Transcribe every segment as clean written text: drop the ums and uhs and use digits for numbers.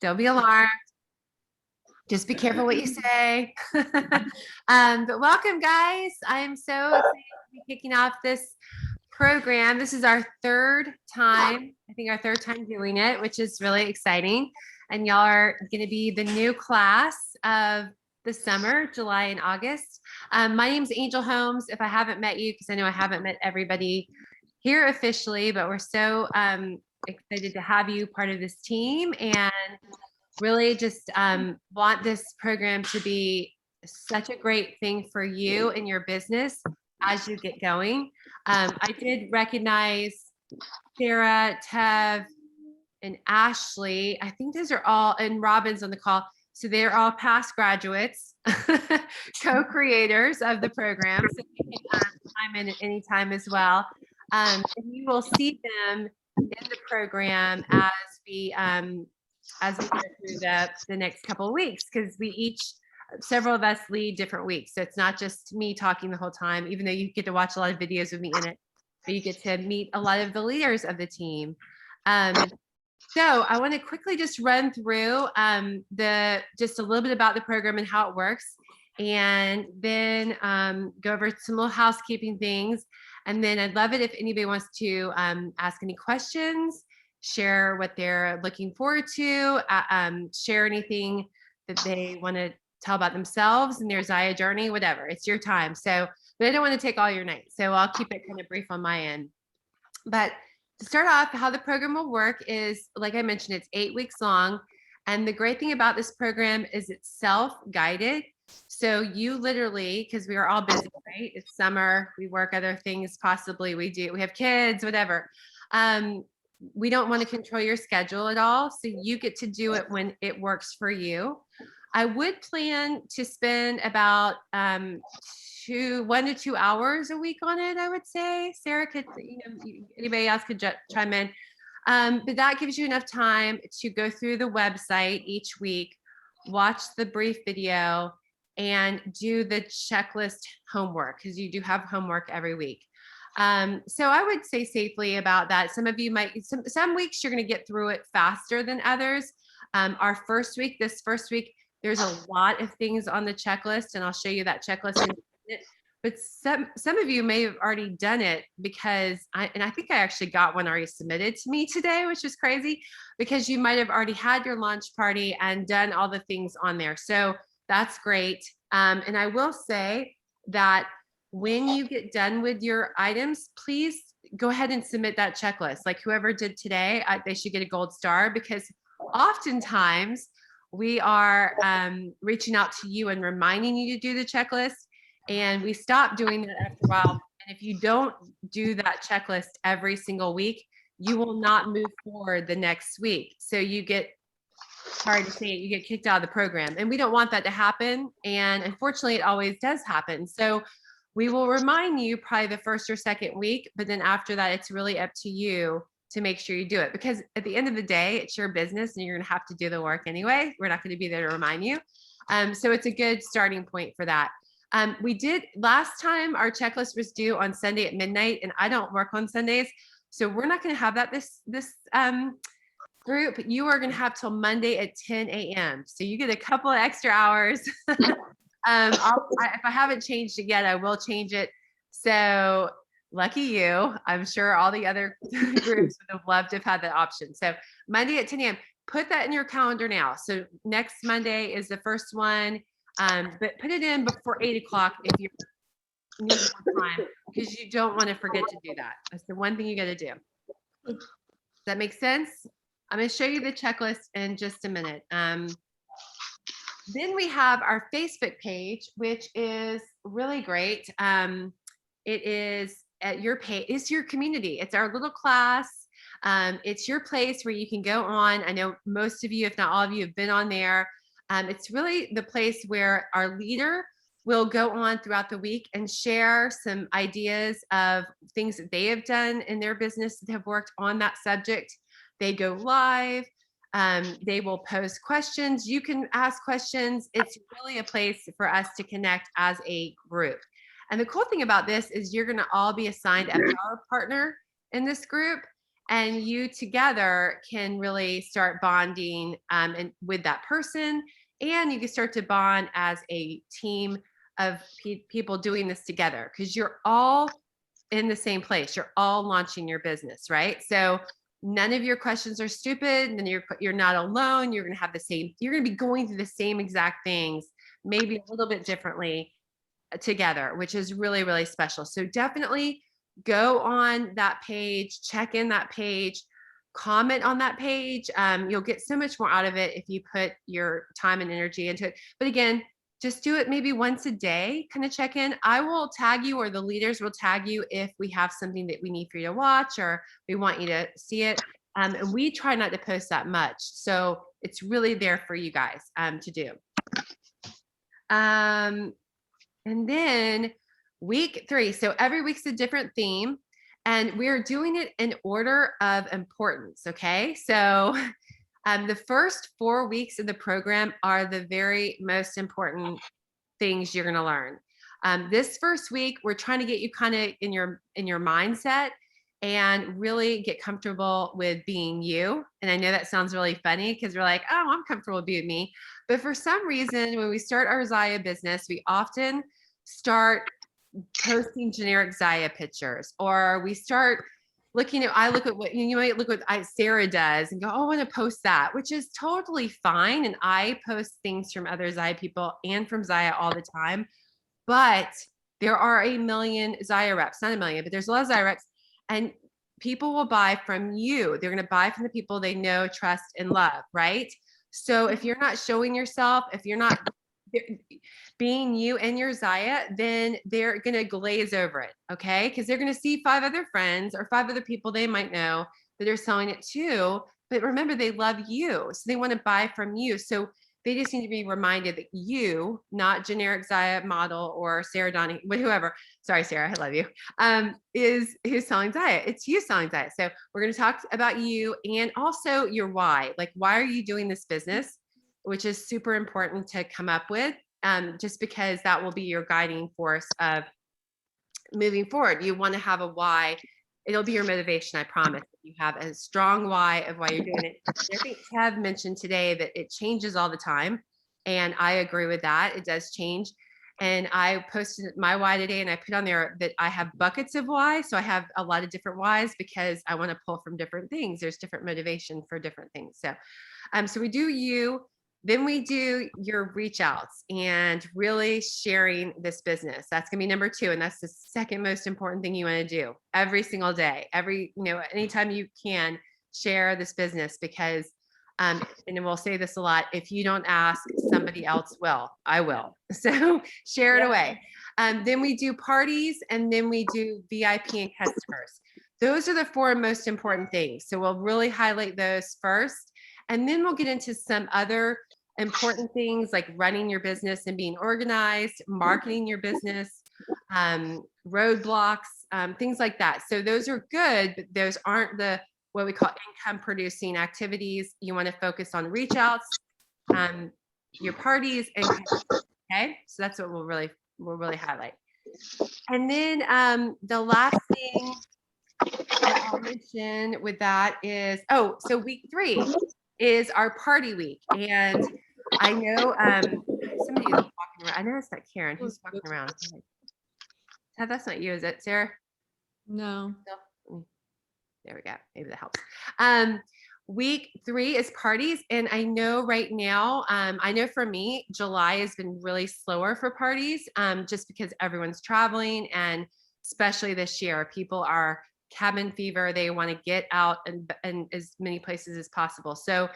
Don't be alarmed. Just be careful what you say. But welcome, guys. I am so excited to be kicking off this program. This is our third time, I think our third time doing it, which is really exciting. And y'all are going to be the new class of the summer, July and August. My name's Angel Holmes. If I haven't met you, because I know I haven't met everybody here officially, but we're so excited to have you part of this team and really just want this program to be such a great thing for you and your business as you get going. I did recognize Sarah, Tev, and Ashley. I think those are all, and Robin's on the call. So they're all past graduates, co-creators of the program. So you can chime in at any time as well. And you will see them in the program as we go through the next couple of weeks, because several of us lead different weeks. So it's not just me talking the whole time, even though you get to watch a lot of videos of me in it, but you get to meet a lot of the leaders of the team. So I want to quickly just run through just a little bit about the program and how it works, and then go over some little housekeeping things. And then I'd love it if anybody wants to ask any questions, share what they're looking forward to, share anything that they want to tell about themselves and their Zaya journey, whatever. It's your time. So, but I don't want to take all your night. So I'll keep it kind of brief on my end. But to start off, how the program will work is, like I mentioned, it's 8 weeks long. And the great thing about this program is it's self-guided. So you literally, because we are all busy, right? It's summer, we work other things, possibly we have kids, whatever. We don't want to control your schedule at all. So you get to do it when it works for you. I would plan to spend about 1 to 2 hours a week on it, I would say. Sarah could, anybody else could chime in. But that gives you enough time to go through the website each week, watch the brief video, and do the checklist homework, because you do have homework every week. So I would say safely about that. Some of you some weeks you're going to get through it faster than others. This first week, there's a lot of things on the checklist, and I'll show you that checklist in a minute. But some of you may have already done it, because I think I actually got one already submitted to me today, which is crazy, because you might have already had your launch party and done all the things on there. So that's great. And I will say that when you get done with your items, please go ahead and submit that checklist. Like whoever did today, they should get a gold star, because oftentimes we are reaching out to you and reminding you to do the checklist, and we stop doing that after a while. And if you don't do that checklist every single week, you will not move forward the next week. So you get, sorry to say it, you get kicked out of the program, and we don't want that to happen. And unfortunately, it always does happen. So we will remind you probably the first or second week, but then after that, it's really up to you to make sure you do it, because at the end of the day, it's your business and you're going to have to do the work anyway. We're not going to be there to remind you. So it's a good starting point for that. We did last time, our checklist was due on Sunday at midnight, and I don't work on Sundays. So we're not going to have that this group. You are going to have till Monday at 10 a.m. So you get a couple of extra hours. If I haven't changed it yet, I will change it. So lucky you. I'm sure all the other groups would have loved to have had that option. So Monday at 10 a.m. Put that in your calendar now. So next Monday is the first one, but put it in before 8 o'clock if you need more time, because you don't want to forget to do that. That's the one thing you got to do. Does that make sense? I'm going to show you the checklist in just a minute. Then we have our Facebook page, which is really great. It is at your page. It's your community. It's our little class. It's your place where you can go on. I know most of you, if not all of you, have been on there. It's really the place where our leader will go on throughout the week and share some ideas of things that they have done in their business that have worked on that subject. They go live. They will pose questions. You can ask questions. It's really a place for us to connect as a group. And the cool thing about this is you're going to all be assigned a power partner in this group. and you together can really start bonding and with that person, and you can start to bond as a team of people doing this together, because you're all in the same place. You're all launching your business, right? So none of your questions are stupid, and then you're not alone. You're going to have the same, you're going to be going through the same exact things, maybe a little bit differently together, which is really, really special. So definitely go on that page, check in that page, comment on that page. You'll get so much more out of it if you put your time and energy into it. But again, just do it maybe once a day, kind of check in. I will tag you, or the leaders will tag you if we have something that we need for you to watch, or we want you to see it. And we try not to post that much. So it's really there for you guys to do. And then week 3. So every week's a different theme, and we're doing it in order of importance. Okay. So the first 4 weeks of the program are the very most important things you're going to learn. This first week, we're trying to get you kind of in your mindset and really get comfortable with being you. And I know that sounds really funny, because we're like, oh, I'm comfortable being me. But for some reason, when we start our Zaya business, we often start posting generic Zaya pictures, or we start looking at, I look at what you might look what Sarah does and go, oh, I want to post that, which is totally fine. And I post things from other Zaya people and from Zaya all the time. But there are a million Zaya reps, not a million, but there's a lot of Zaya reps, and people will buy from you. They're going to buy from the people they know, trust, and love, right? So if you're not showing yourself, if you're not being you and your Zaya, then they're going to glaze over it. Okay. Because they're going to see 5 other friends or 5 other people they might know that are selling it too. But remember, they love you. So they want to buy from you. So they just need to be reminded that you, not generic Zaya model or Sarah Donnie, whoever, sorry, Sarah, I love you, is who's selling Zaya. It's you selling Zaya. So we're going to talk about you, and also your why. Like, why are you doing this business? Which is super important to come up with, just because that will be your guiding force of moving forward. You want to have a why. It'll be your motivation, I promise. You have a strong why of why you're doing it. And I think Kev mentioned today that it changes all the time, and I agree with that. It does change. And I posted my why today, and I put on there that I have buckets of why. So I have a lot of different whys, because I want to pull from different things. There's different motivation for different things. So we do you. Then we do your reach outs and really sharing this business. That's going to be number 2. And that's the second most important thing you want to do every single day. Anytime you can, share this business, because, and we'll say this a lot, if you don't ask, somebody else will. I will. So share it away. Then we do parties, and then we do VIP and customers. Those are the 4 most important things. So we'll really highlight those first. And then we'll get into some other important things like running your business and being organized, marketing your business, roadblocks, things like that. So those are good, but those aren't the what we call income producing activities. You want to focus on reach outs, your parties, and okay. So that's what we'll really highlight. And then the last thing I'll mention with that is, so week 3 is our party week. And I know somebody is walking around. I know it's not Karen. Who's walking around? That's not you, is it, Sarah? No. There we go. Maybe that helps. Week 3 is parties. And I know right now, I know for me, July has been really slower for parties, just because everyone's traveling. And especially this year, people are cabin fever. They want to get out and as many places as possible. So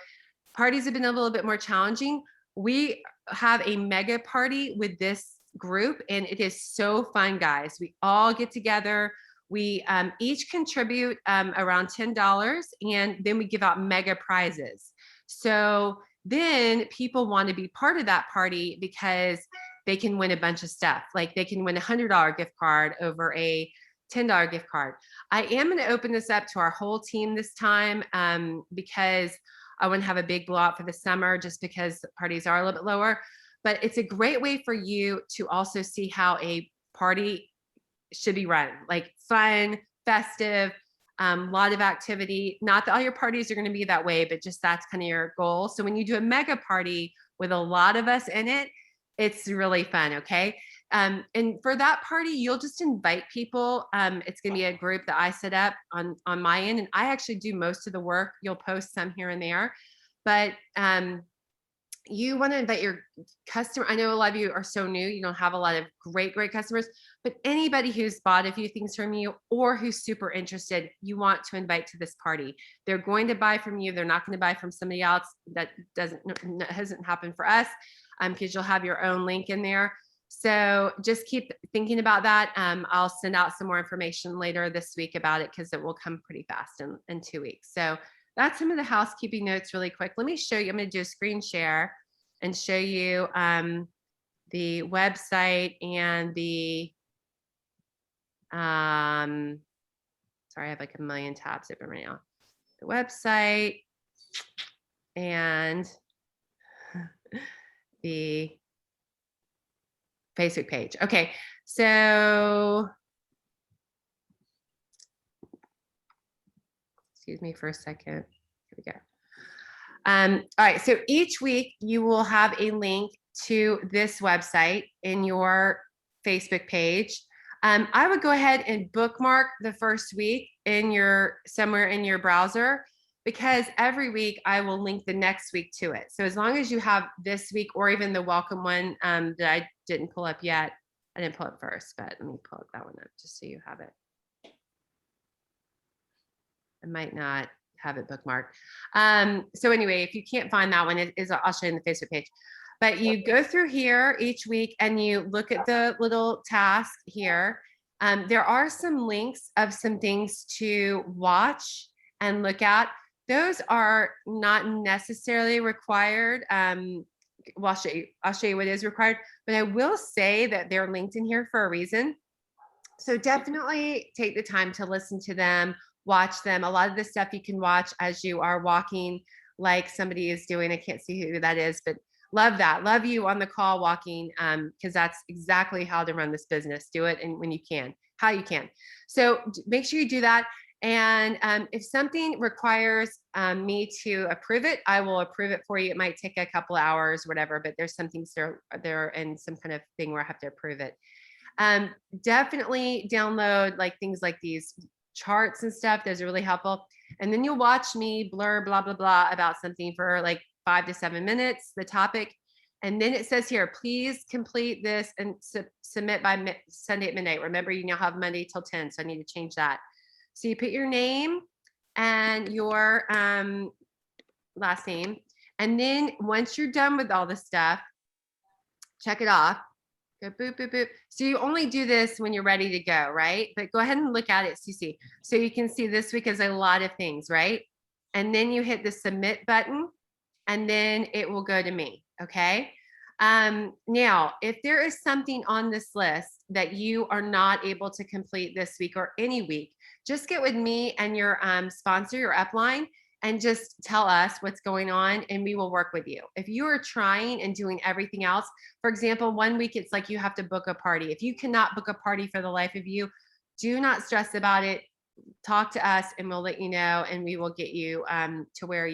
parties have been a little bit more challenging. We have a mega party with this group, and it is so fun, guys. We all get together. We each contribute around $10, and then we give out mega prizes. So then people want to be part of that party, because they can win a bunch of stuff. Like they can win a $100 gift card over a $10 gift card. I am going to open this up to our whole team this time, because I want to have a big blowout for the summer, just because parties are a little bit lower. But it's a great way for you to also see how a party should be run, like fun, festive, Lot of activity. Not that all your parties are going to be that way, but just that's kind of your goal. So when you do a mega party with a lot of us in it, it's really fun. Okay. And for that party, you'll just invite people. It's going to be a group that I set up on my end, and I actually do most of the work. You'll post some here and there, but you want to invite your customer. I know a lot of you are so new, you don't have a lot of great customers, but anybody who's bought a few things from you or who's super interested, you want to invite to this party. They're going to buy from you. They're not going to buy from somebody else. That hasn't happened for us, because you'll have your own link in there. So just keep thinking about that. I'll send out some more information later this week about it, because it will come pretty fast in 2 weeks. So that's some of the housekeeping notes really quick. Let me show you. I'm going to do a screen share and show you the website and the, sorry, I have like a million tabs open right now. The website and the Facebook page. Okay, so excuse me for a second. Here we go. All right, so each week you will have a link to this website in your Facebook page. I would go ahead and bookmark the first week in somewhere in your browser, because every week I will link the next week to it. So as long as you have this week, or even the welcome one that I didn't pull up yet. I didn't pull it first, but let me pull up that one up just so you have it. I might not have it bookmarked. So anyway, if you can't find that one, I'll show you in the Facebook page. But you go through here each week and you look at the little task here. There are some links of some things to watch and look at. Those are not necessarily required. I'll show you what is required, but I will say that they're linked in here for a reason. So definitely take the time to listen to them, watch them. A lot of the stuff you can watch as you are walking, like somebody is doing. I can't see who that is, but love that. Love you on the call walking, because that's exactly how to run this business. Do it and when you can, how you can. So make sure you do that. And if something requires me to approve it, I will approve it for you. It might take a couple hours, whatever, but there's some things there and some kind of thing where I have to approve it. Definitely download like things like these charts and stuff. Those are really helpful. And then you'll watch me blur blah blah blah about something for like 5 to 7 minutes, the topic. And then it says here, please complete this and submit by Sunday at midnight. Remember, you now have Monday till 10, so I need to change that. So you put your name and your last name. And then once you're done with all the stuff, check it off. Go boop, boop, boop. So you only do this when you're ready to go, right? But go ahead and look at it, Susie. So you can see this week is a lot of things, right? And then you hit the submit button and then it will go to me, okay? Now, if there is something on this list that you are not able to complete this week or any week, just get with me and your sponsor, your upline, and just tell us what's going on and we will work with you. If you are trying and doing everything else, for example, one week it's like you have to book a party. If you cannot book a party for the life of you, do not stress about it. Talk to us and we'll let you know, and we will get you to where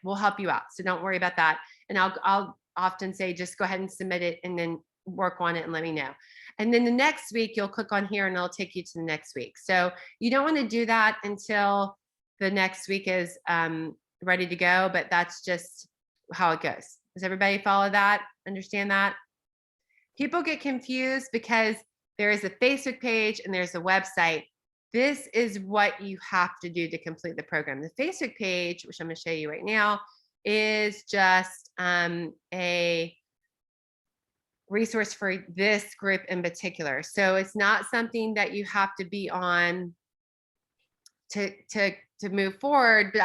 we'll help you out. So don't worry about that. And I'll often say, just go ahead and submit it and then work on it and let me know. And then the next week you'll click on here and it'll take you to the next week. So you don't want to do that until the next week is ready to go, but that's just how it goes. Does everybody follow that? Understand that? People get confused because there is a Facebook page and there's a website. This is what you have to do to complete the program. The Facebook page, which I'm going to show you right now, is just a resource for this group in particular. So it's not something that you have to be on to move forward, but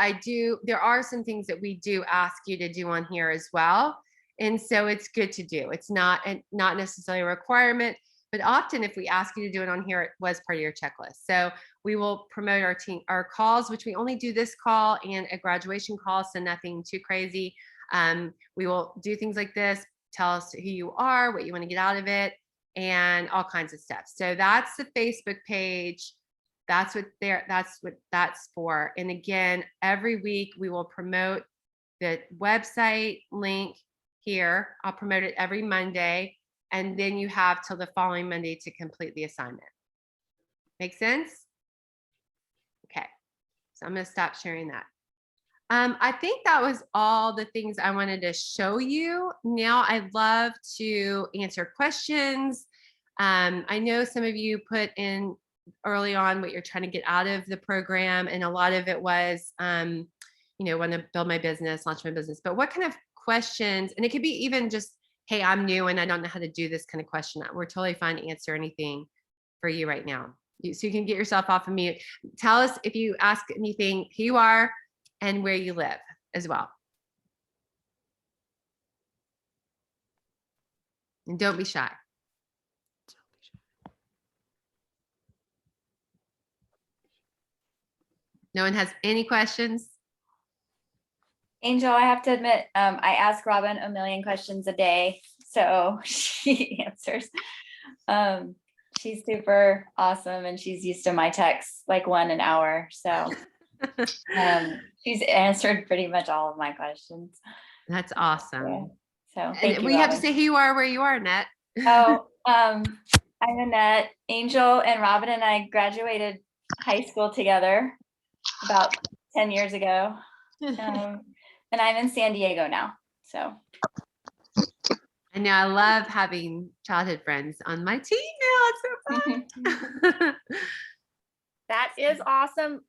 there are some things that we do ask you to do on here as well. And so it's good to do. It's not necessarily a requirement, but often if we ask you to do it on here, it was part of your checklist. So we will promote our calls, which we only do this call and a graduation call, so nothing too crazy. We will do things like this, tell us who you are, what you want to get out of it, and all kinds of stuff. So that's the Facebook page. That's what that's for. And again, every week we will promote the website link here. I'll promote it every Monday. And then you have till the following Monday to complete the assignment. Make sense? Okay. So I'm going to stop sharing that. I think that was all the things I wanted to show you. Now I'd love to answer questions. I know some of you put in early on what you're trying to get out of the program, and a lot of it was, want to build my business, launch my business. But what kind of questions? And it could be even just, hey, I'm new and I don't know how to do this kind of question. We're totally fine to answer anything for you right now. So you can get yourself off of mute. Tell us if you ask anything, who you are and where you live as well. And don't be shy. No one has any questions? Angel, I have to admit, I ask Robin a million questions a day, so she answers. She's super awesome, and she's used to my texts like 1 an hour. So she's answered pretty much all of my questions. That's awesome. Yeah. So thank you. We have to say who you are, where you are, Annette. Oh, I'm Annette. Angel and Robin and I graduated high school together about 10 years ago. And I'm in San Diego now. So. And now I love having childhood friends on my team now. It's so fun. That is awesome.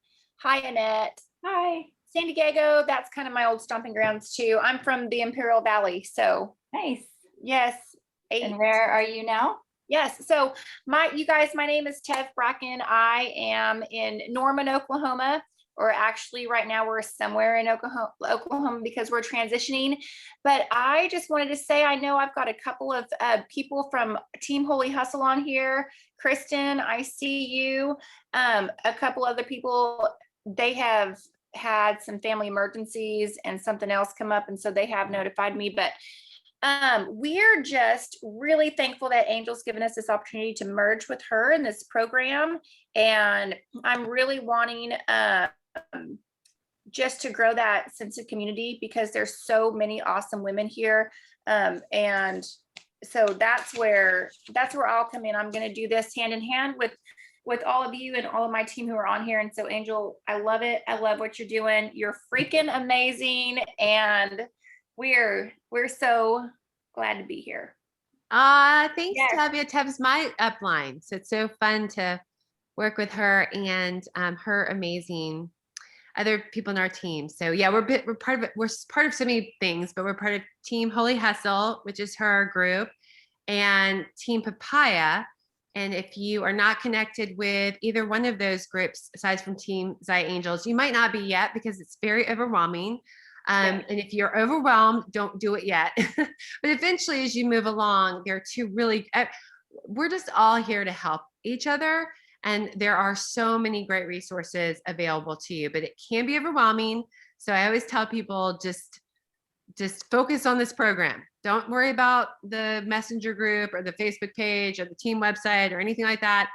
Hi, Annette. Hi. San Diego, that's kind of my old stomping grounds too. I'm from the Imperial Valley. So nice. Yes. And where are you now? Yes. So you guys, my name is Tev Bracken. I am in Norman, Oklahoma. Or actually right now we're somewhere in Oklahoma because we're transitioning. But I just wanted to say, I know I've got a couple of people from Team Holy Hustle on here. Kristen, I see you. A couple other people, they have had some family emergencies and something else come up. And so they have notified me, but we're just really thankful that Angel's given us this opportunity to merge with her in this program. And I'm really wanting, just to grow that sense of community because there's so many awesome women here. And so that's where I'll come in. I'm going to do this hand in hand with all of you and all of my team who are on here. And so Angel, I love it. I love what you're doing. You're freaking amazing. And we're so glad to be here. Thanks, Yes. Tabia. Tev's my upline. So it's so fun to work with her and her amazing other people in our team. So yeah, we're part of it. We're part of so many things, but we're part of Team Holy Hustle, which is her group, and Team Papaya. And if you are not connected with either one of those groups, aside from Team Zaya Angels, you might not be yet because it's very overwhelming. And if you're overwhelmed, don't do it yet. But eventually, as you move along, there are two really, we're just all here to help each other. And there are so many great resources available to you, but it can be overwhelming. So I always tell people just focus on this program. Don't worry about the messenger group or the Facebook page or the team website or anything like that.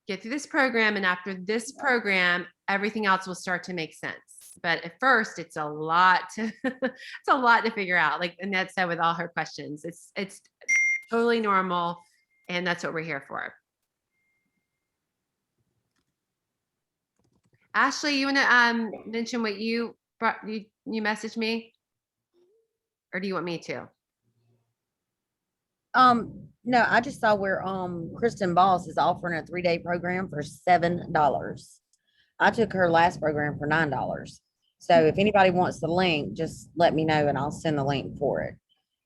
Get through this program. And after this program, everything else will start to make sense. But at first it's a lot to, it's a lot to figure out. Like Annette said, with all her questions, it's totally normal. And that's what we're here for. Ashley, you want to mention what you brought? You messaged me, or do you want me to? No, I just saw where Kristen Boss is offering a 3-day program for $7. I took her last program for $9. So if anybody wants the link, just let me know and I'll send the link for it.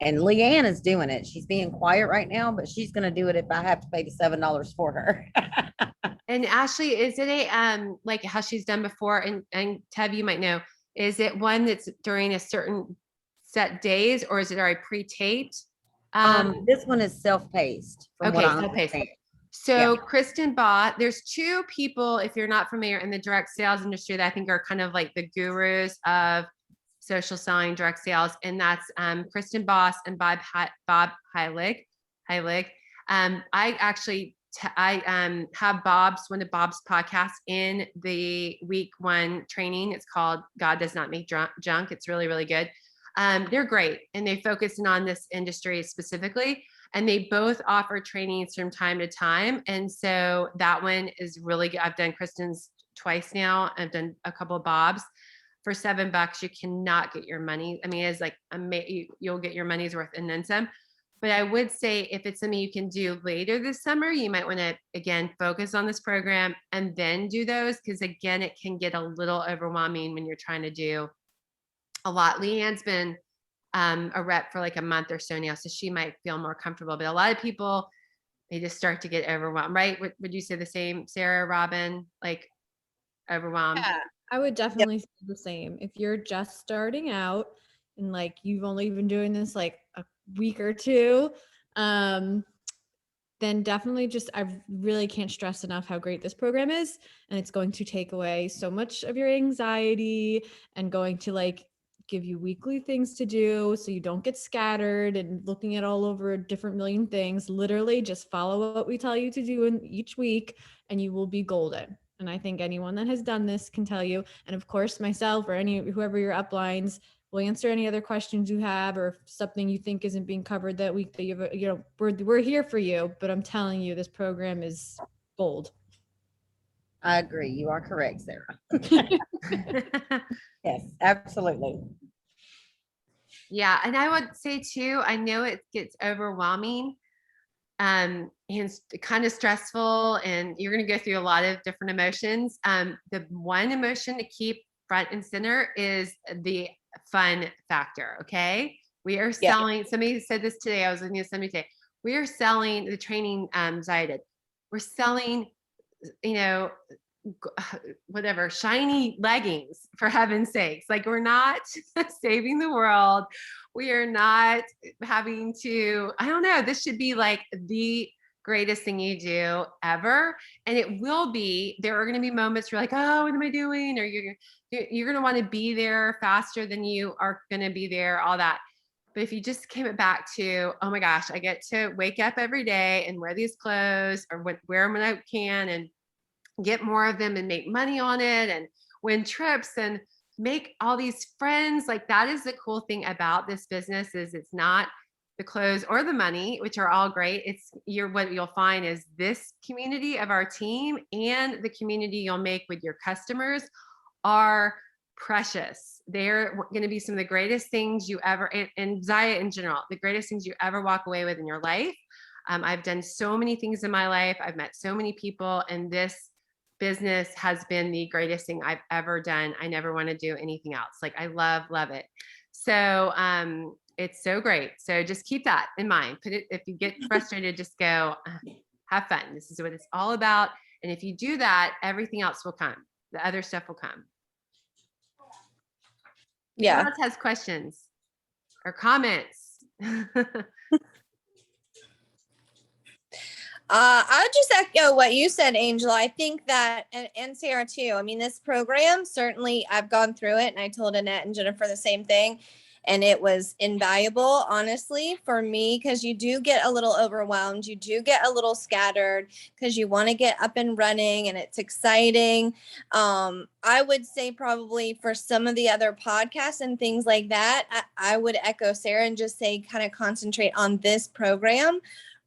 And Leanne is doing it. She's being quiet right now, but she's going to do it if I have to pay the $7 for her. And Ashley, is it a like how she's done before? And Tev, you might know, is it one that's during a certain set days, or is it already pre-taped? This one is self-paced. Okay, self-paced. So Yeah. Kristen Boss, there's two people, if you're not familiar, in the direct sales industry that I think are kind of like the gurus of social selling, direct sales, and that's Kristen Boss and Bob Heilig. I actually have one of Bob's podcasts in the week 1 training. It's called God Does Not Make Junk. It's really, really good. They're great, and they focus on this industry specifically, and they both offer trainings from time to time. And so that one is really good. I've done Kristen's twice now. I've done a couple of Bob's. For $7, you cannot get your money. I mean, it's like you'll get your money's worth and then some. But I would say if it's something you can do later this summer, you might want to, again, focus on this program and then do those. Because again, it can get a little overwhelming when you're trying to do a lot. Leanne's been a rep for like a month or so now, so she might feel more comfortable. But a lot of people, they just start to get overwhelmed, right? Would you say the same, Sarah, Robin? Like overwhelmed? Yeah, I would definitely say the same. If you're just starting out and like you've only been doing this like a week or two, then definitely I really can't stress enough how great this program is. And it's going to take away so much of your anxiety and going to like give you weekly things to do so you don't get scattered and looking at all over a different million things. Literally just follow what we tell you to do in each week and you will be golden. And I think anyone that has done this can tell you. And of course, myself or whoever your uplines will answer any other questions you have, or if something you think isn't being covered that week that we're here for you. But I'm telling you, this program is gold. I agree. You are correct, Sarah. Yes, absolutely. Yeah, and I would say too, I know it gets overwhelming and kind of stressful, and you're going to go through a lot of different emotions. The one emotion to keep front and center is the fun factor. Okay. We are selling, somebody said this today. I was looking at somebody today. We are selling the training, Zaya did. We're selling, whatever, shiny leggings, for heaven's sakes. Like, we're not saving the world. We are not having to, I don't know, this should be like the greatest thing you do ever. And it will be. There are going to be moments where you're like, oh, what am I doing? Or you're going to want to be there faster than you are going to be there, all that. But if you just came it back to, oh my gosh, I get to wake up every day and wear these clothes, or wear them when I can, and get more of them and make money on it and win trips and make all these friends. Like, that is the cool thing about this business, is it's not the clothes or the money, which are all great. It's what you'll find is this community of our team and the community you'll make with your customers are precious. They're going to be some of the greatest things you ever, and Zaya in general, the greatest things you ever walk away with in your life. I've done so many things in my life. I've met so many people, and this business has been the greatest thing I've ever done. I never want to do anything else. Like, I love it. So it's so great. So just keep that in mind. If you get frustrated, just go have fun. This is what it's all about. And if you do that, everything else will come. The other stuff will come. Yeah. Who else has questions or comments? I'll just echo what you said, Angel. I think that, and Sarah too. I mean, this program, certainly I've gone through it, and I told Annette and Jennifer the same thing. And it was invaluable, honestly, for me, because you do get a little overwhelmed. You do get a little scattered because you want to get up and running, and it's exciting. I would say probably for some of the other podcasts and things like that, I would echo Sarah and just say kind of concentrate on this program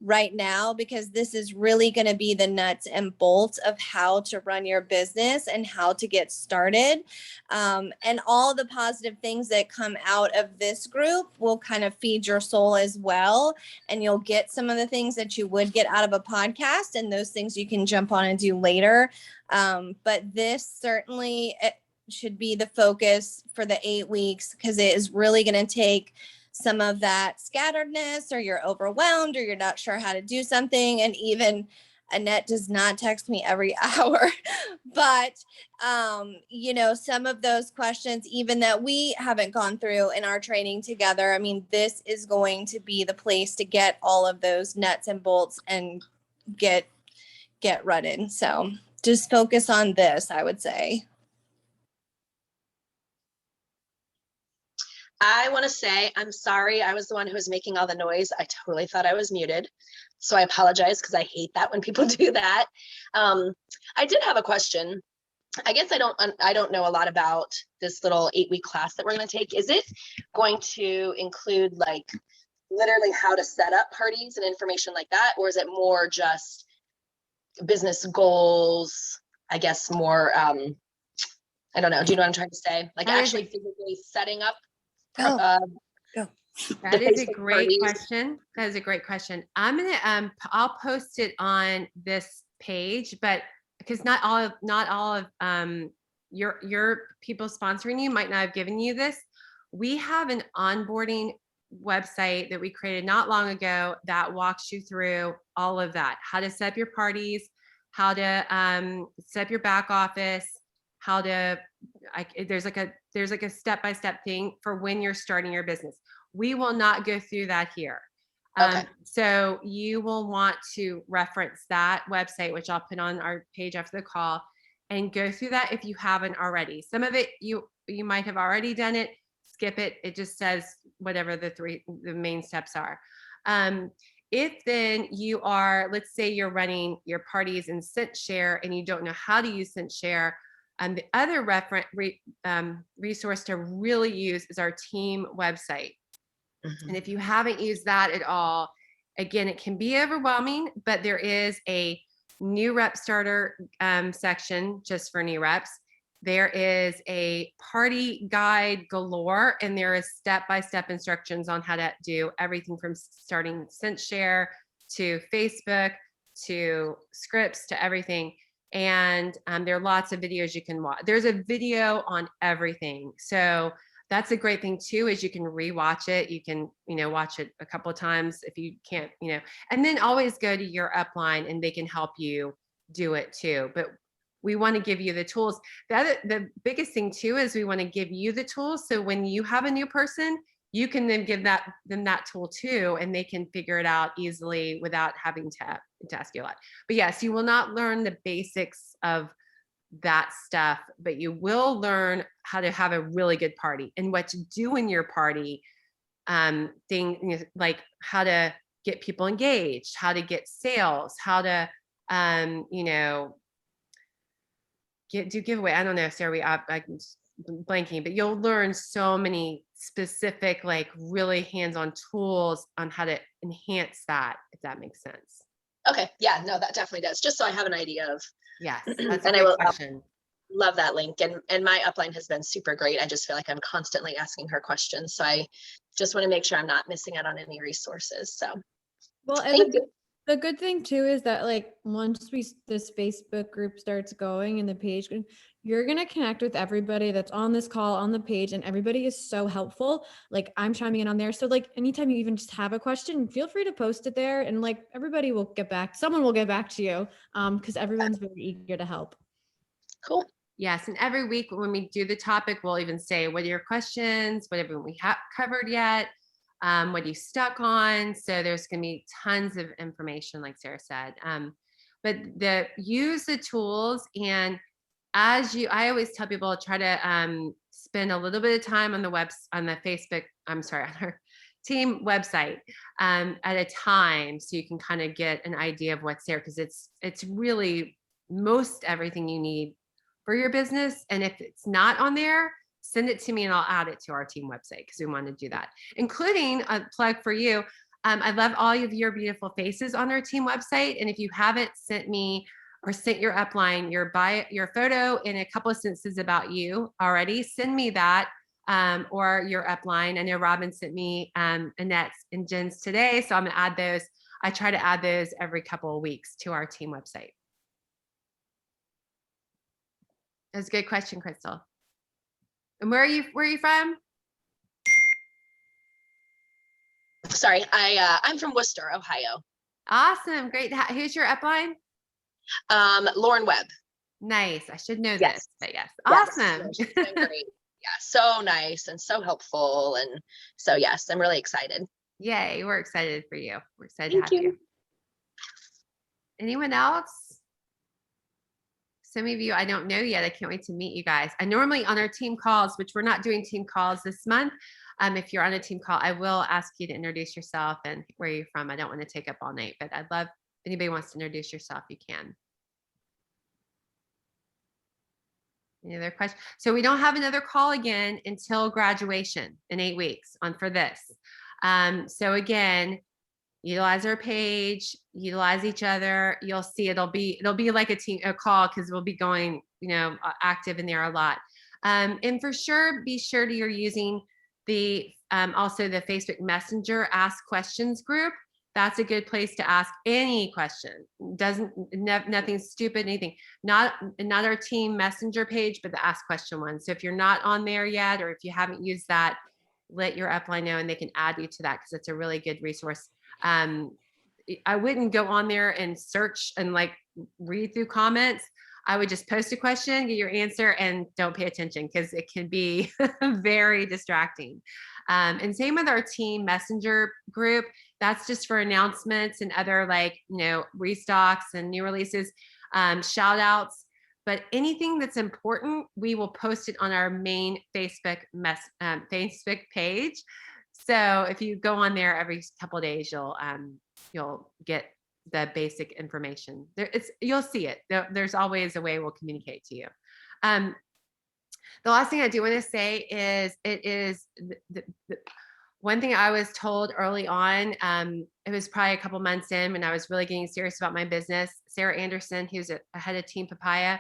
right now, because this is really going to be the nuts and bolts of how to run your business and how to get started. And all the positive things that come out of this group will kind of feed your soul as well. And you'll get some of the things that you would get out of a podcast, and those things you can jump on and do later. But this certainly should be the focus for the 8 weeks, because it is really going to take some of that scatteredness, or you're overwhelmed, or you're not sure how to do something. And even Annette does not text me every hour, but some of those questions, even that we haven't gone through in our training together, I mean, this is going to be the place to get all of those nuts and bolts and get running. So just focus on this, I would say. I want to say, I'm sorry. I was the one who was making all the noise. I totally thought I was muted. So I apologize because I hate that when people do that. I did have a question. I guess I don't know a lot about this little 8-week class that we're going to take. Is it going to include like literally how to set up parties and information like that? Or is it more just business goals? I guess more, I don't know. Do you know what I'm trying to say? Like That is actually physically setting up Go. the That is a Facebook great parties? question. That is a great question. I'm gonna I'll post it on this page, but because not all of your people sponsoring you might not have given you this. We have an onboarding website that we created not long ago that walks you through all of that. How to set up your parties, how to set up your back office, how to there's like a step-by-step thing for when you're starting your business. We will not go through that here. Okay. So you will want to reference that website, which I'll put on our page after the call, and go through that if you haven't already. Some of it you might have already done it. Skip it. It just says whatever the main steps are. If then you are, let's say you're running your parties in ScentShare and you don't know how to use ScentShare, the other resource to really use is our team website. And if you haven't used that at all, again, it can be overwhelming, but there is a new rep starter section just for new reps. There is a party guide galore, and there is step-by-step instructions on how to do everything from starting ScentShare to Facebook to scripts to everything. And there are lots of videos you can watch. There's a video on everything. So that's a great thing too, is you can rewatch it. You can, watch it a couple of times if you can't, and then always go to your upline and they can help you do it too. But we want to give you the tools. The biggest thing too is we want to give you the tools. So when you have a new person, you can then give them that tool too, and they can figure it out easily without having to ask you a lot. But yes, you will not learn the basics of that stuff, but you will learn how to have a really good party and what to do in your party, like how to get people engaged, how to get sales, how to do giveaway. I don't know, Sarah, I'm blanking, but you'll learn so many specific, like really hands-on tools on how to enhance that, if that makes sense. Okay. Yeah, no, that definitely does. Just so I have an idea of. Yes, that's a And I great will question. love that link. And my upline has been super great. I just feel like I'm constantly asking her questions. So I just want to make sure I'm not missing out on any resources. So Well, and thank you. the good thing too is that like once this Facebook group starts going and the page, you're going to connect with everybody that's on this call on the page, and everybody is so helpful. Like I'm chiming in on there. So like anytime you even just have a question, feel free to post it there, and like everybody will get back. Someone will get back to you because everyone's very eager to help. Cool. Yes, and every week when we do the topic, we'll even say, what are your questions? What haven't we covered yet? What are you stuck on? So there's going to be tons of information, like Sarah said. But use the tools, and I always tell people, try to spend a little bit of time on the Facebook, on our team website at a time, so you can kind of get an idea of what's there, because it's really most everything you need for your business. And if it's not on there, send it to me and I'll add it to our team website, because we want to do that, including a plug for you. I love all of your beautiful faces on our team website. And if you haven't sent me or sent your upline your photo and a couple of sentences about you already, send me that, or your upline. I know Robin sent me Annette's and Jen's today, so I'm going to add those. I try to add those every couple of weeks to our team website. That's a good question, Crystal. And where are you from? Sorry, I'm from Worcester, Ohio. Awesome. Great. Who's your upline? Lauren Webb. Nice. I should know Yes. this, but yes. Yes. Awesome. No, she's been great. Yeah, so nice and so helpful. And so, yes, I'm really excited. Yay. We're excited for you. We're excited Thank to have you. you. Anyone else? Some of you I don't know yet. I can't wait to meet you guys. I normally on our team calls, which we're not doing team calls this month, If you're on a team call, I will ask you to introduce yourself and where you're from. I don't want to take up all night, but I'd love, if anybody wants to introduce yourself, you can. Any other questions? So we don't have another call again until graduation in 8 weeks for this. So again, utilize our page, utilize each other. You'll see it'll be like a call because we'll be going, active in there a lot. And for sure, be sure you're using the also the Facebook Messenger Ask Questions group. That's a good place to ask any question. Nothing stupid, anything. Not our team messenger page, but the Ask Question one. So if you're not on there yet, or if you haven't used that, let your upline know and they can add you to that because it's a really good resource. I wouldn't go on there and search and like read through comments. I would just post a question, get your answer, and don't pay attention because it can be very distracting. And same with our team messenger group. That's just for announcements and other restocks and new releases, shout outs. But anything that's important, we will post it on our main Facebook page. So if you go on there every couple of days, you'll get the basic information. You'll see it. There's always a way we'll communicate to you. The last thing I do want to say is it is the one thing I was told early on. It was probably a couple months in when I was really getting serious about my business. Sarah Anderson, who's a head of Team Papaya,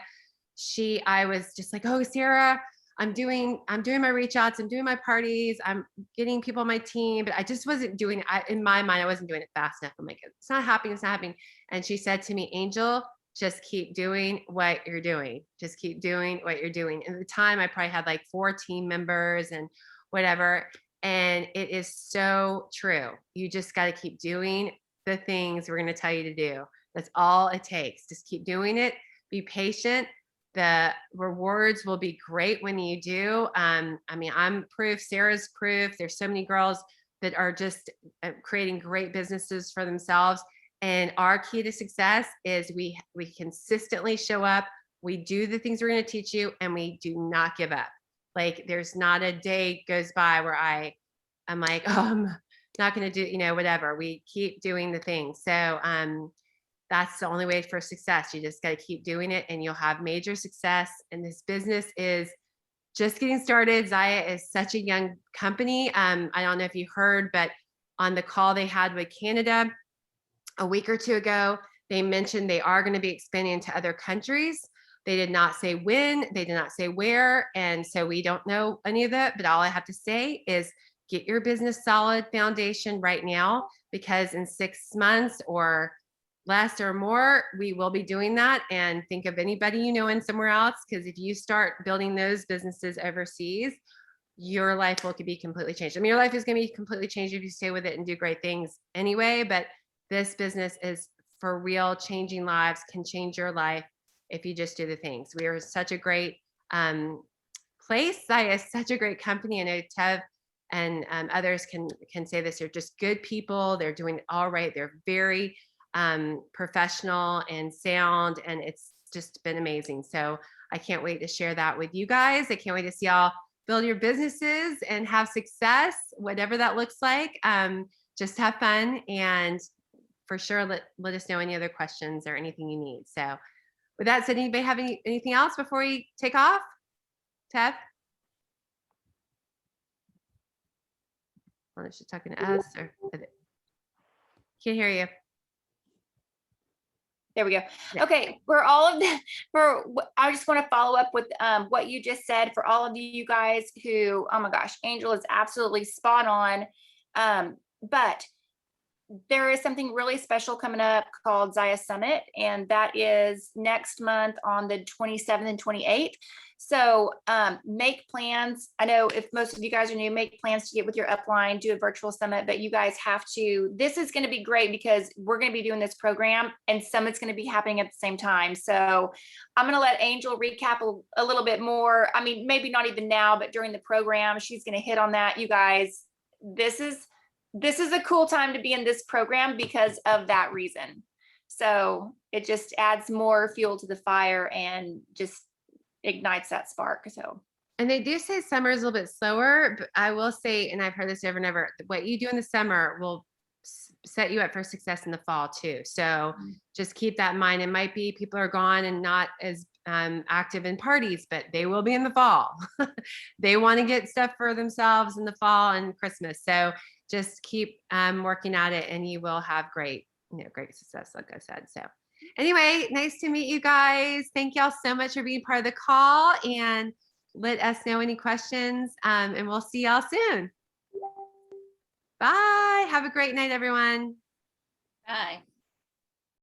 I was just like, oh, Sarah, I'm doing my reach outs, I'm doing my parties, I'm getting people on my team, but I just wasn't doing it. In my mind, I wasn't doing it fast enough. I'm like, it's not happening. And she said to me, Angel, just keep doing what you're doing. Just keep doing what you're doing. And at the time, I probably had like 4 team members and whatever. And it is so true. You just got to keep doing the things we're going to tell you to do. That's all it takes. Just keep doing it. Be patient. The rewards will be great when you do. I'm proof. Sarah's proof. There's so many girls that are just creating great businesses for themselves. And our key to success is we consistently show up. We do the things we're going to teach you, and we do not give up. Like there's not a day goes by where I'm like, oh, I'm not going to do, whatever. We keep doing the things. So that's the only way for success. You just got to keep doing it and you'll have major success. And this business is just getting started. Zaya is such a young company. I don't know if you heard, but on the call they had with Canada a week or 2 ago, they mentioned they are going to be expanding into other countries. They did not say when, they did not say where. And so we don't know any of that, but all I have to say is get your business solid foundation right now, because in 6 months or less or more, we will be doing that. And think of anybody in somewhere else, because if you start building those businesses overseas, your life will be completely changed. I mean, your life is going to be completely changed if you stay with it and do great things anyway, but this business is for real, changing lives, can change your life if you just do the things. We are such a great place. Zaya is such a great company. I know Tev and others can say this. They're just good people. They're doing it all right. They're very professional and sound, and it's just been amazing. So I can't wait to share that with you guys. I can't wait to see y'all build your businesses and have success, whatever that looks like. Just have fun, and for sure, let us know any other questions or anything you need. So with that said, anybody have anything else before we take off? Tev? Well, is she talking to us or? Can't hear you. There we go. Yeah. Okay, I just want to follow up with what you just said for all of you guys who, oh my gosh, Angel is absolutely spot on. But there is something really special coming up called Zaya Summit, and that is next month on the 27th and 28th. So make plans. I know if most of you guys are new, make plans to get with your upline, do a virtual summit, but you guys have to, this is going to be great because we're going to be doing this program and summit's going to be happening at the same time. So I'm going to let Angel recap a little bit more. I mean, maybe not even now, but during the program, she's going to hit on that. You guys, this is a cool time to be in this program because of that reason. So it just adds more fuel to the fire and just ignites that spark. So And they do say summer is a little bit slower, but I will say, and I've heard this over and over, what you do in the summer will set you up for success in the fall too. So just keep that in mind. It might be people are gone and not as active in parties, but they will be in the fall. They want to get stuff for themselves in the fall and Christmas. So just keep working at it and you will have great success, like I said. So anyway, nice to meet you guys. Thank y'all so much for being part of the call, and let us know any questions, and we'll see y'all soon. Bye. Have a great night, everyone. Bye.